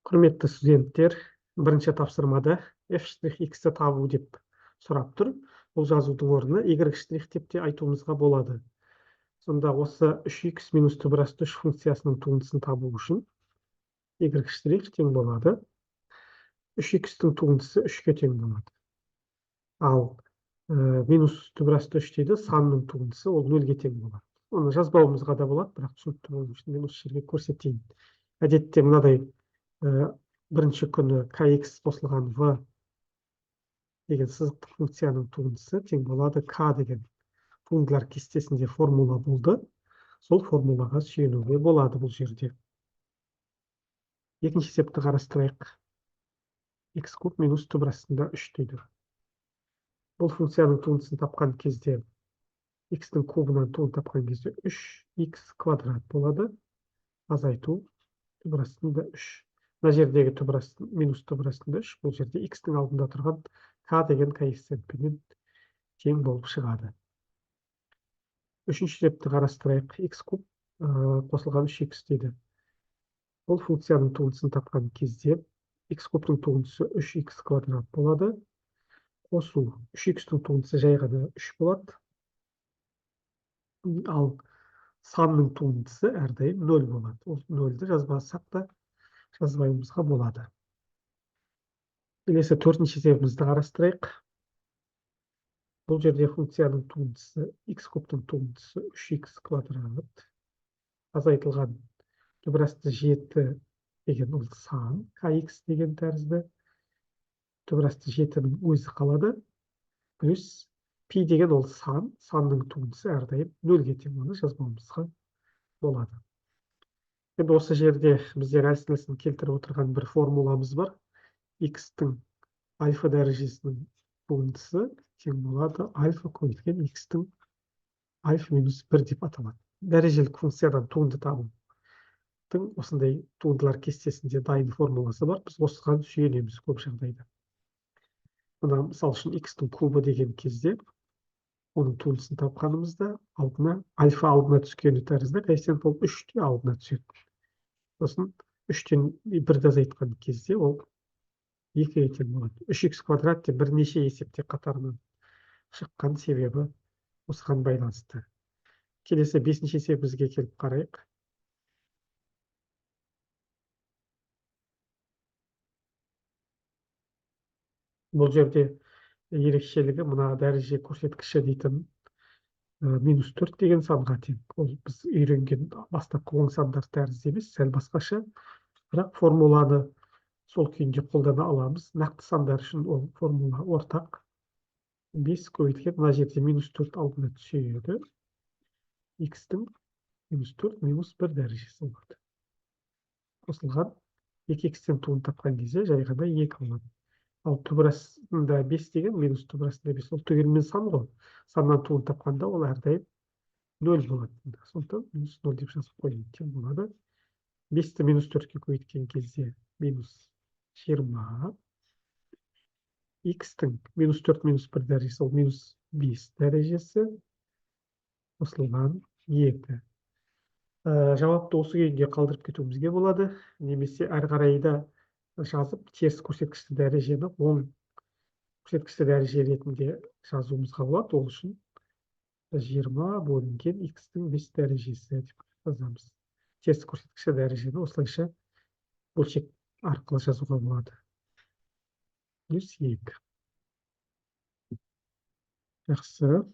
Құрметті студенттер, бірінші тапсырмада f'(x)ті табу деп сұрап тұр. Бұл жазудың орнына y' деп те айтуымызға болады. Сонда осы 3x минус түбірасты 3 функциясының туындысын табу үшін y' тең болады. 3x-тің туындысы 3-ке тең болады. Ал минус түбірасты 3 дейді, санның туындысы ол 0-ге тең болады. Оны жазбауымызға да болады, бірақ түсінікті болу үшін мен осы жерге көрсетейін. Әдетте мынадай бірінші күні kx қосылған v деген сызықтық функцияның туындысы тең болады k деген туындылар кестесінде формула болды. Сол формулаға сүйенуге болады бұл жерде. Екінші есепті қарастырайық. x куб минус түбірастында 3 дейді. Бұл функцияның туындысын тапқан кезде x-тің кубынан туын тапқан кезде 3x квадрат болады. Азайту түбірастында 3. Мына жердегі минус түбірастында 3. Бұл жерде x-тің алдында тұрған k деген коэффициентпенен тең болып шығады. Үшінші есепті қарастырайық. X куб қосылған 3x дейді. Бұл функцияның туындысын тапқан кезде x кубтың туындысы 3x квадрат болады. Қосу 3x-тің туындысы жай ғана 3 болады. Ал санның туындысы әрдайым 0 болады. Ол 0-ді жазбасақ та жазбайымызға болады. Келесі төртінші есебімізді қарастырайық. Бұл жерде функцияның туындысы x кубтың туындысы 3x квадрат. Азайтылған түбірасты 7 деген ол сан, kx деген тәрізді. Түбірасты 7-ның өзі қалады. Плюс пи деген ол сан, санның туындысы әрдайым 0-ге тең, оны жазбауымызға болады. Енді осы жерде біздер әлсін келтіріп отырған бір формуламыз бар. X-тің альфа дәрежесінің туындысы тең болады альфа көбейтілген x-тің альфа минус 1 деп аталады. Дәрежелік функциядан туынды табудың осындай туындылар кестесінде дайын формуласы бар. Біз осыған сүйенеміз көп жағдайда. Мына мысал үшін x-тің кубы деген кезде оның туындысын тапқанымызда альфа алдына түскені тәрізді коэффициент болып 3-те алдына түседі. Сосын 3-тен 1-ді азайтқан кезде ол 2-ге тең болады. 3x квадрат деп бірнеше есепте қатарынан шыққан себебі осыған байланысты. Келесі 5-ші есебімізге келіп қарайық. Бұл жерде ерекшелігі мына дәреже көрсеткіші дейтін минус 4 деген санға тең. Ол біз үйренген бастапқы оң сандар тәрізді емес, сәл басқаша. Бірақ формуланы сол күйінде қолдана аламыз. Нақты сандар үшін ол формула ортақ. 5 көбейтілген, мына жерде минус 4 алдына түседі. X-тің минус 4 минус 1 дәрежесі болады. Қосылған 2x-тен туын тапқан кезде жай ғана 2 болады. Ал түбірасында 5 деген, минус түбірасында 5, ол түгелмен сан ғой. Саннан туын тапқанда ол әрдайым 0 болады. Сондықтан минус 0 деп жазып қойып тең болады. 5-ті минус 4-ке көбейткен кезде минус 20. X-тің минус 4 минус 1 дәрежесі, ол минус 5 дәрежесі. Қосылған 2. Жауапты осы күйінде қалдырып кетуімізге болады. Немесе әр қарайда жазып, теріс көрсеткішті дәрежені оң көрсеткішті дәреже ретінде жазуымызға болады. Ол үшін 20 бөлінген x-тің 5 дәрежесі деп жазамыз. Теріс көрсеткішті дәрежені осылайша бөлшек арқылы жазуға болады. Плюс 2. Жақсы.